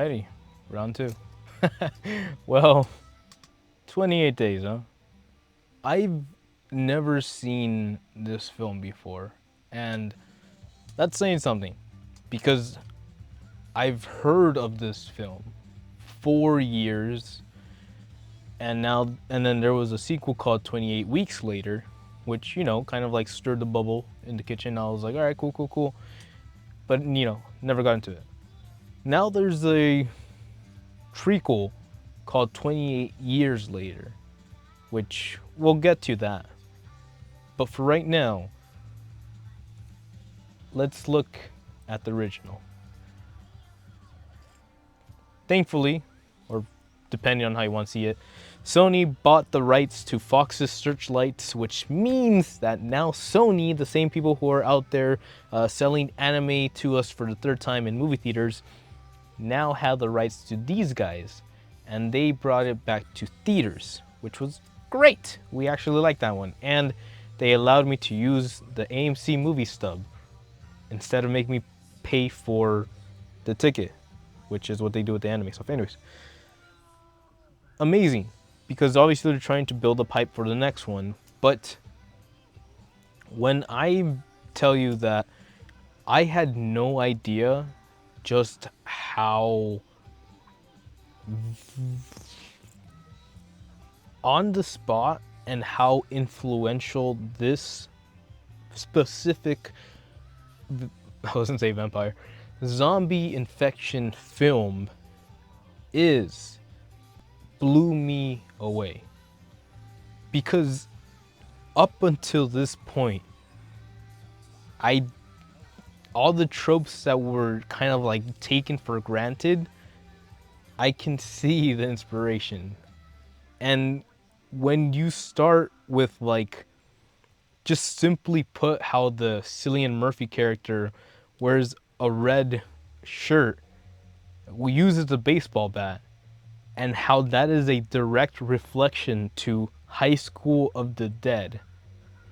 Alrighty, round two. Well, 28 days, huh? I've never seen this film before, and that's saying something because I've heard of this film for years, and then there was a sequel called 28 Weeks Later, which, kind of like stirred the bubble in the kitchen. I was like, all right, cool, cool, cool. But, never got into it. Now there's a trequel called 28 Years Later, which we'll get to that. But for right now, let's look at the original. Thankfully, or depending on how you want to see it, Sony bought the rights to Fox's Searchlights, which means that now Sony, the same people who are out there selling anime to us for the third time in movie theaters, now have the rights to these guys. And they brought it back to theaters, which was great. We actually liked that one. And they allowed me to use the AMC movie stub instead of making me pay for the ticket, which is what they do with the anime stuff. Anyways, amazing, because obviously they're trying to build a pipe for the next one. But when I tell you that I had no idea just how on the spot and how influential this specific, I wasn't say vampire, zombie infection film is, blew me away. Because up until this point, all the tropes that were kind of like taken for granted, I can see the inspiration. And when you start with like, just simply put how the Cillian Murphy character wears a red shirt, uses a baseball bat, and how that is a direct reflection to High School of the Dead.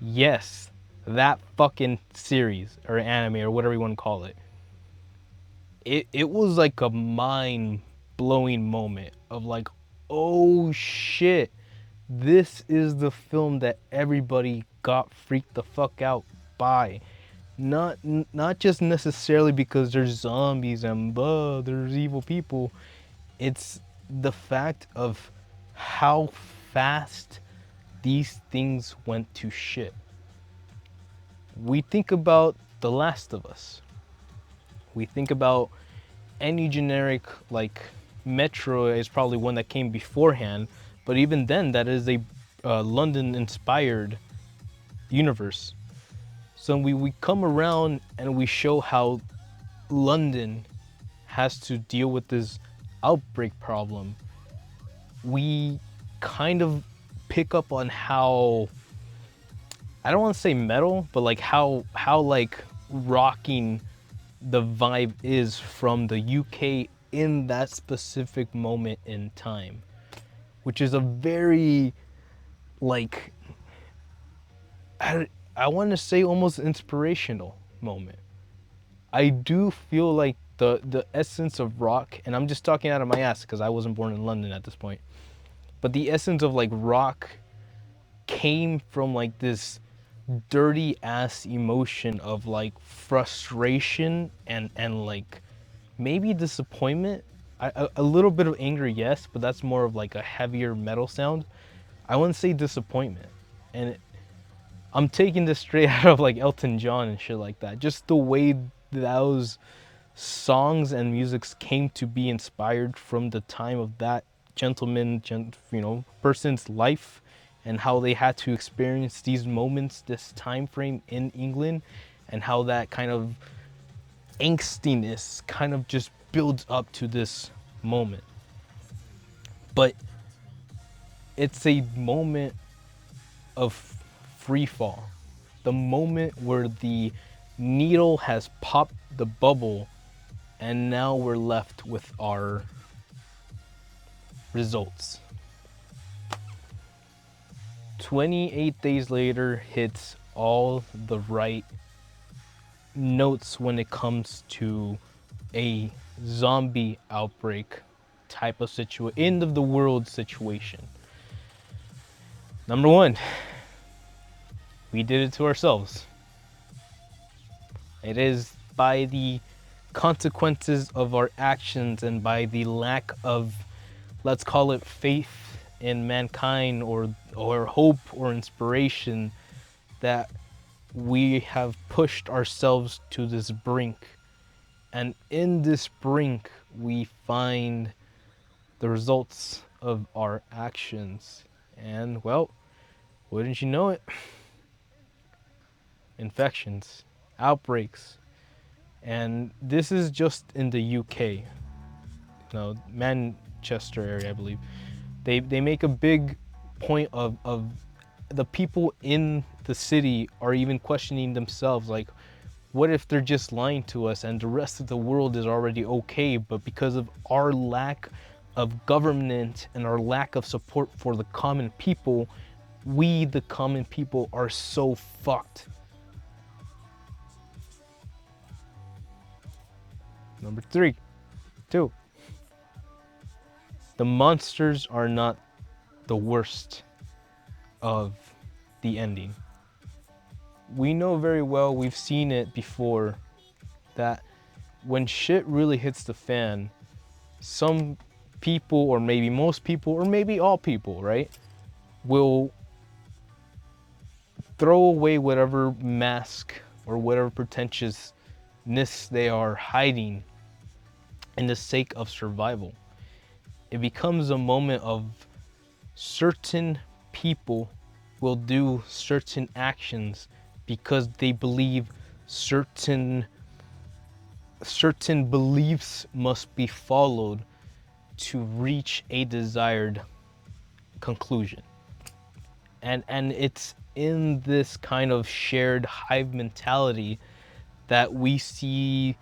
Yes, that fucking series or anime or whatever you want to call it. It was like a mind-blowing moment of like, oh shit, this is the film that everybody got freaked the fuck out by. Not just necessarily because there's zombies and there's evil people. It's the fact of how fast these things went to shit. We think about The Last of Us. We think about any generic, like Metro is probably one that came beforehand, but even then, that is a London-inspired universe. So we come around and we show how London has to deal with this outbreak problem. We kind of pick up on how, I don't want to say metal, but like how like rocking the vibe is from the UK in that specific moment in time, which is a very, like, I want to say almost inspirational moment. I do feel like the essence of rock, and I'm just talking out of my ass because I wasn't born in London at this point, but the essence of like rock came from like this dirty ass emotion of like frustration and like maybe disappointment. A little bit of anger, yes, but that's more of like a heavier metal sound. I wouldn't say disappointment. And I'm taking this straight out of like Elton John and shit like that. Just the way those songs and musics came to be inspired from the time of that person's life, and how they had to experience these moments, this time frame in England, and how that kind of angstiness kind of just builds up to this moment. But it's a moment of free fall. The moment where the needle has popped the bubble, and now we're left with our results. 28 Days Later hits all the right notes when it comes to a zombie outbreak type of end of the world situation. Number one, we did it to ourselves. It is by the consequences of our actions and by the lack of, let's call it, faith in mankind or hope or inspiration, that we have pushed ourselves to this brink. And in this brink, we find the results of our actions. And well, wouldn't you know it? Infections, outbreaks. And this is just in the UK. No, Manchester area, I believe. They make a big point of the people in the city are even questioning themselves, like, what if they're just lying to us and the rest of the world is already okay, but because of our lack of government and our lack of support for the common people, we, the common people, are so fucked. Number two, the monsters are not the worst of the ending. We know very well, we've seen it before, that when shit really hits the fan, some people, or maybe most people, or maybe all people, right, will throw away whatever mask or whatever pretentiousness they are hiding in the sake of survival. It becomes a moment of certain people will do certain actions because they believe certain beliefs must be followed to reach a desired conclusion. And it's in this kind of shared hive mentality that we see,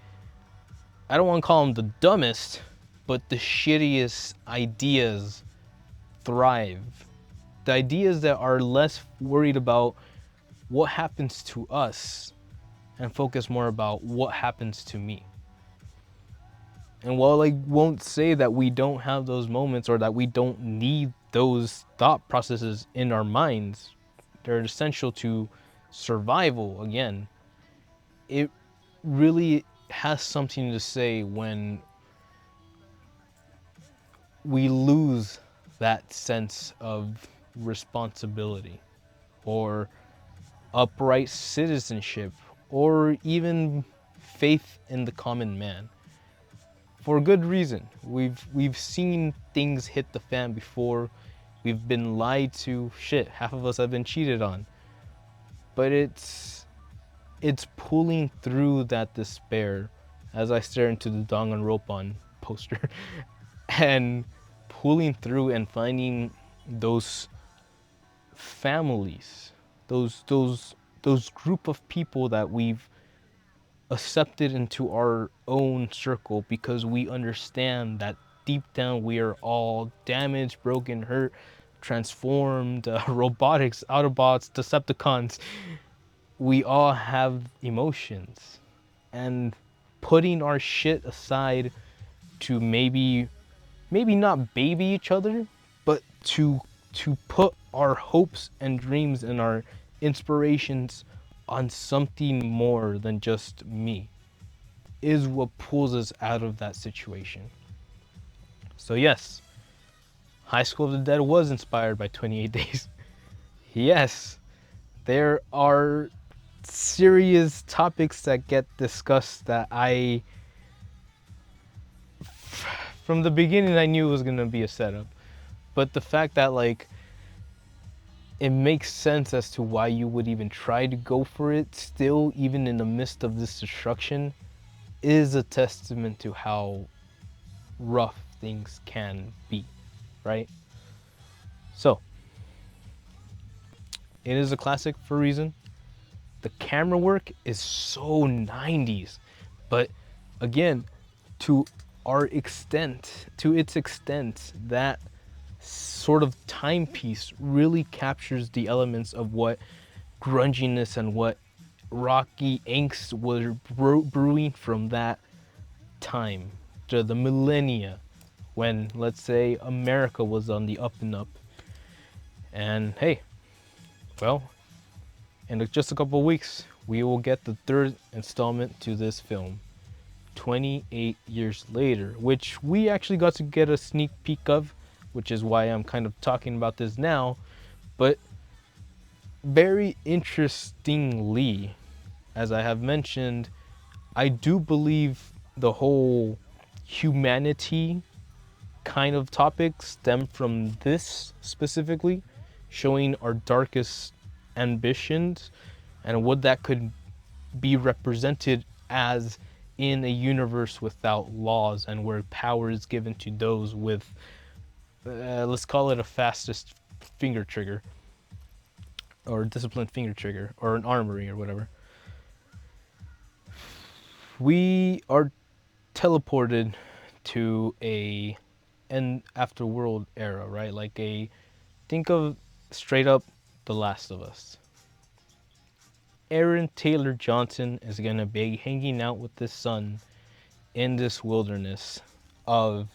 I don't want to call them the dumbest, but the shittiest ideas thrive. The ideas that are less worried about what happens to us and focus more about what happens to me. And while I won't say that we don't have those moments or that we don't need those thought processes in our minds, they're essential to survival again. It really has something to say when we lose that sense of responsibility or upright citizenship or even faith in the common man. For good reason. We've seen things hit the fan before. We've been lied to. Shit, half of us have been cheated on. But it's pulling through that despair as I stare into the Danganronpa poster and pulling through and finding those families, those group of people that we've accepted into our own circle because we understand that deep down we are all damaged, broken, hurt, transformed, robotics, Autobots, Decepticons. We all have emotions, and putting our shit aside to maybe not baby each other, but to put our hopes and dreams and our inspirations on something more than just me is what pulls us out of that situation. So yes, High School of the Dead was inspired by 28 Days. Yes, there are serious topics that get discussed that from the beginning I knew it was gonna be a setup. But the fact that, like, it makes sense as to why you would even try to go for it still, even in the midst of this destruction, is a testament to how rough things can be, right? So, it is a classic for a reason. The camera work is so 90s, but again, to its extent, that sort of timepiece really captures the elements of what grunginess and what rocky angst was brewing from that time. after the millennia, when, let's say, America was on the up and up. And hey, well, in just a couple of weeks, we will get the third installment to this film, 28 years later, which we actually got to get a sneak peek of, which is why I'm kind of talking about this now. But very interestingly, as I have mentioned, I do believe the whole humanity kind of topic stemmed from this specifically, showing our darkest ambitions and what that could be represented as in a universe without laws and where power is given to those with, let's call it a fastest finger trigger or disciplined finger trigger or an armory or whatever. We are teleported to a end after world era, right? Like think of straight up The Last of Us. Aaron Taylor Johnson is gonna be hanging out with his son in this wilderness of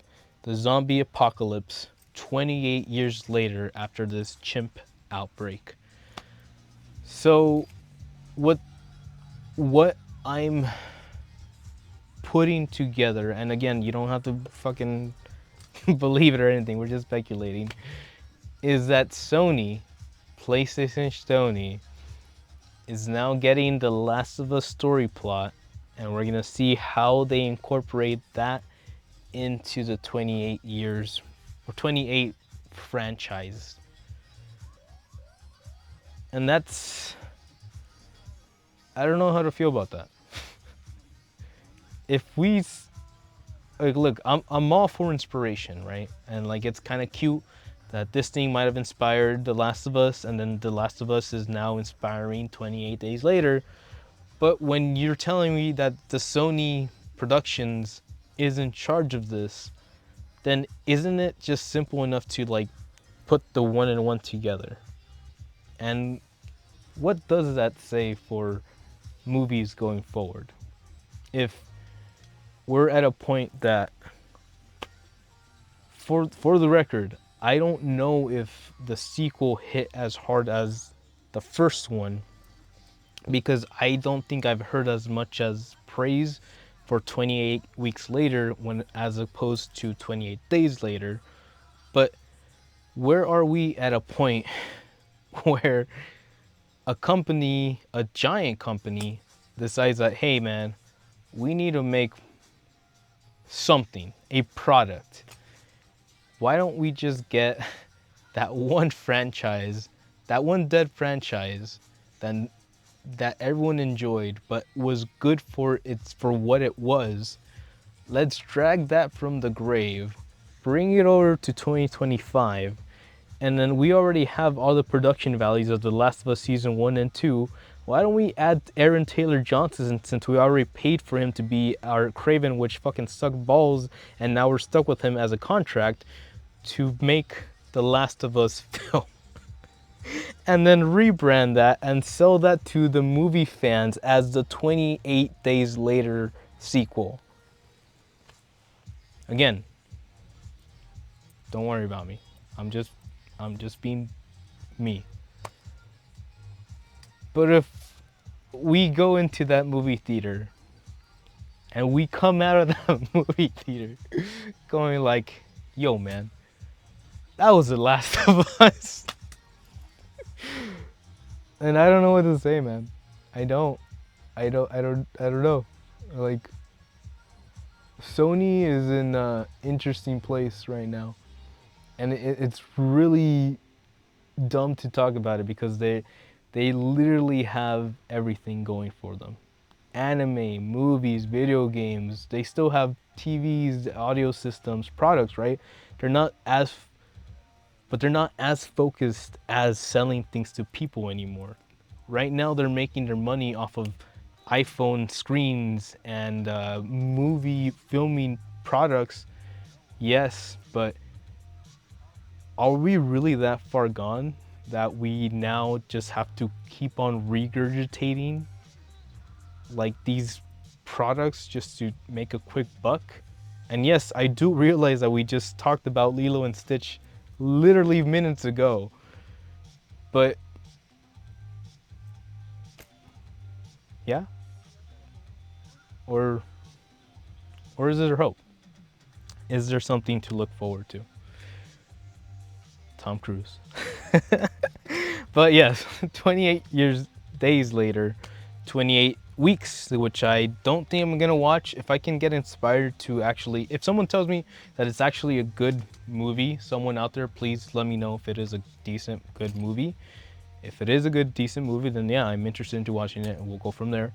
the zombie apocalypse 28 years later after this chimp outbreak. So what I'm putting together, and again, you don't have to fucking believe it or anything, we're just speculating, is that Sony, PlayStation Sony, is now getting the Last of Us story plot, and we're gonna see how they incorporate that into the 28 years or 28 franchise. And that's, I don't know how to feel about that. If we like, look, I'm all for inspiration, right? And like, it's kind of cute that this thing might have inspired The Last of Us, and then The Last of Us is now inspiring 28 days later. But when you're telling me that the Sony Productions is in charge of this, then isn't it just simple enough to like put the one and one together? And what does that say for movies going forward? If we're at a point that, for the record, I don't know if the sequel hit as hard as the first one, because I don't think I've heard as much as praise for 28 weeks later when as opposed to 28 days later. But where are we at a point where a company, a giant company, decides that, hey man, we need to make something, a product. Why don't we just get that one franchise, that one dead franchise that everyone enjoyed but was good for what it was. Let's drag that from the grave, bring it over to 2025, and then we already have all the production values of The Last of Us Season 1 and 2. Why don't we add Aaron Taylor Johnson, since we already paid for him to be our Craven, which fucking sucked balls, and now we're stuck with him as a contract to make The Last of Us film. And then rebrand that and sell that to the movie fans as the 28 Days Later sequel. Again, don't worry about me. I'm just being me. But if we go into that movie theater and we come out of that movie theater going like, yo man, that was The Last of Us. And I don't know what to say, man. I don't know. Like, Sony is in an interesting place right now. And it's really dumb to talk about it because they literally have everything going for them. Anime, movies, video games, they still have TVs, audio systems, products, right? They're not as focused as selling things to people anymore. Right now they're making their money off of iPhone screens and movie filming products. Yes, but are we really that far gone that we now just have to keep on regurgitating like these products just to make a quick buck? And yes, I do realize that we just talked about Lilo and Stitch literally minutes ago. But yeah, or is there hope? Is there something to look forward to? Tom Cruise. But yes, 28 days later, 28 weeks, which I don't think I'm gonna watch. If I can get inspired to actually, if someone tells me that it's actually a good movie, someone out there, please let me know if it is a decent, good movie. If it is a good, decent movie, then yeah, I'm interested into watching it, and we'll go from there.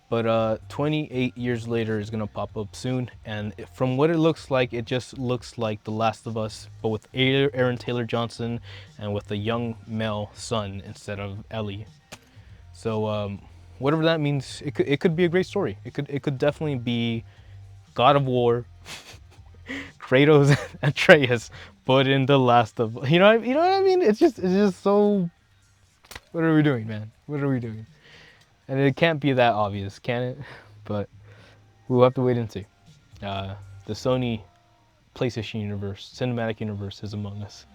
But 28 years later is gonna pop up soon, and from what it looks like, it just looks like The Last of Us, but with Aaron Taylor Johnson and with a young male son instead of Ellie. So whatever that means, it could be a great story. It could definitely be God of War, Kratos, and Atreus, but in The Last of you know what I mean. It's just so. What are we doing, man? What are we doing? And it can't be that obvious, can it? But we'll have to wait and see. Uh, the Sony PlayStation universe, cinematic universe, is among us,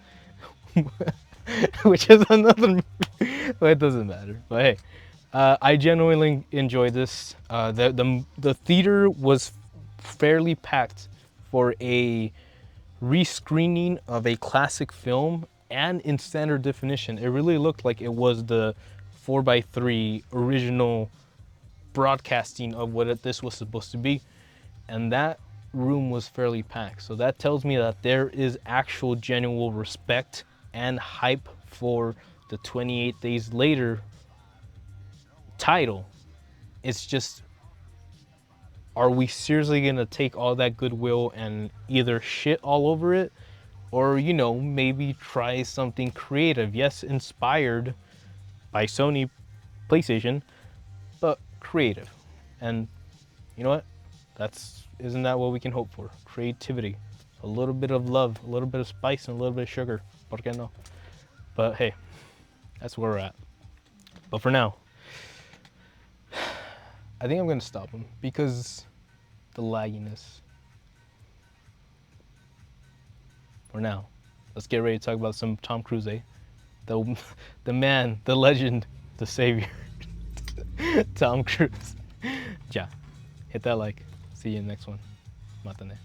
which is another. But it doesn't matter. But hey, I genuinely enjoyed this. The theater was fairly packed for a rescreening of a classic film and in standard definition. It really looked like it was the 4:3 original broadcasting of what this was supposed to be, and that room was fairly packed. So that tells me that there is actual genuine respect and hype for the 28 days later title. It's just, are we seriously gonna take all that goodwill and either shit all over it, or maybe try something creative? Yes, inspired by Sony PlayStation, but creative. And you know what? Isn't that what we can hope for? Creativity, a little bit of love, a little bit of spice, and a little bit of sugar. ¿Por qué no? But hey, that's where we're at. But for now, I think I'm gonna stop him because the lagginess. For now, let's get ready to talk about some Tom Cruise, eh? The the man, the legend, the savior, Tom Cruise. Ja, hit that like. See you in the next one. Matane.